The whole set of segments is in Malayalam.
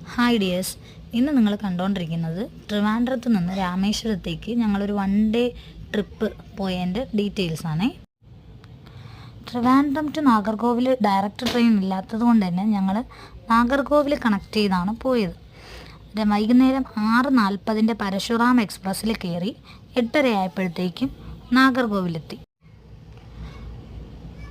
ഹായ് ഡിയേഴ്സ്, ഇന്ന് നിങ്ങൾ കണ്ടുകൊണ്ടിരിക്കുന്നത് ട്രിവാൻഡ്രത്ത് നിന്ന് രാമേശ്വരത്തേക്ക് ഞങ്ങളൊരു 1 ഡേ ട്രിപ്പ് പോയതിൻ്റെ ഡീറ്റെയിൽസാണ്. Trivandrum to Nagercoil direct train ഇല്ലാത്തത് കൊണ്ട് തന്നെ ഞങ്ങൾ നാഗർകോവിൽ കണക്ട് ചെയ്താണ് പോയത്. വൈകുന്നേരം 6:40 പരശുറാം എക്സ്പ്രസ്സിൽ കയറി 8:30 ആയപ്പോഴത്തേക്കും നാഗർകോവിലെത്തി.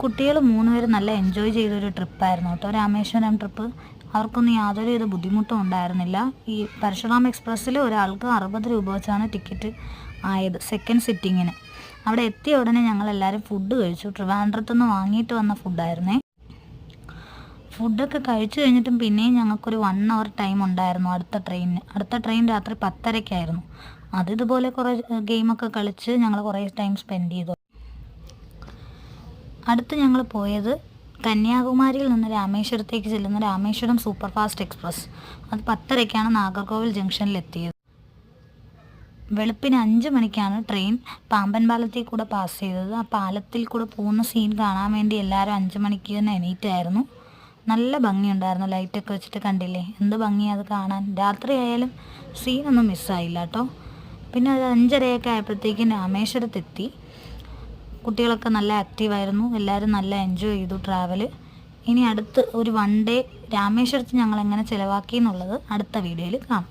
കുട്ടികൾ 3 പേര് നല്ല എൻജോയ് ചെയ്തൊരു ട്രിപ്പായിരുന്നു കേട്ടോ രാമേശ്വരം ട്രിപ്പ്. അവർക്കൊന്നും യാതൊരു ബുദ്ധിമുട്ടും ഉണ്ടായിരുന്നില്ല. ഈ പരശുറാം എക്സ്പ്രസ്സിൽ ഒരാൾക്ക് 60 രൂപ വെച്ചാണ് ടിക്കറ്റ് ആയത് സെക്കൻഡ് സിറ്റിങ്ങിന്. അവിടെ എത്തിയ ഉടനെ ഞങ്ങളെല്ലാവരും ഫുഡ് കഴിച്ചു. ട്രിവാൻഡ്രത്തുനിന്ന് വാങ്ങിയിട്ട് വന്ന ഫുഡായിരുന്നേ. ഫുഡൊക്കെ കഴിച്ചു കഴിഞ്ഞിട്ടും പിന്നെയും ഞങ്ങൾക്കൊരു 1 hour ടൈം ഉണ്ടായിരുന്നു അടുത്ത ട്രെയിൻ രാത്രി 10:30-ക്കായിരുന്നു. ഇതുപോലെ കുറേ ഗെയിമൊക്കെ കളിച്ച് ഞങ്ങൾ കുറേ ടൈം സ്പെൻഡ് ചെയ്തു. അടുത്ത് ഞങ്ങൾ പോയത് കന്യാകുമാരിയിൽ നിന്ന് രാമേശ്വരത്തേക്ക് ചെല്ലുന്ന രാമേശ്വരം സൂപ്പർ ഫാസ്റ്റ് എക്സ്പ്രസ്. അത് 10:30-ക്കാണ് നാഗർകോവിൽ ജംഗ്ഷനിലെത്തിയത്. വെളുപ്പിന് 5 മണിക്കാണ് ട്രെയിൻ പാമ്പൻ പാലത്തിൽ കൂടെ പാസ് ചെയ്തത്. ആ പാലത്തിൽ കൂടെ പോകുന്ന സീൻ കാണാൻ വേണ്ടി എല്ലാവരും 5 മണിക്ക് തന്നെ എണീറ്റായിരുന്നു. നല്ല ഭംഗിയുണ്ടായിരുന്നു, ലൈറ്റൊക്കെ വെച്ചിട്ട് കണ്ടില്ലേ, എന്ത് ഭംഗിയാണ് അത് കാണാൻ. രാത്രി ആയാലും സീനൊന്നും മിസ്സായില്ല കേട്ടോ. പിന്നെ അത് 5:30-ഒക്കെ ആയപ്പോഴത്തേക്കും രാമേശ്വരത്തെത്തി. കുട്ടികളൊക്കെ നല്ല ആക്റ്റീവായിരുന്നു, എല്ലാവരും നല്ല എൻജോയ് ചെയ്തു ട്രാവൽ. ഇനി അടുത്ത് ഒരു 1 ഡേ രാമേശ്വരത്ത് ഞങ്ങൾ എങ്ങനെ ചിലവാക്കി എന്നുള്ളത് അടുത്ത വീഡിയോയിൽ കാണാം.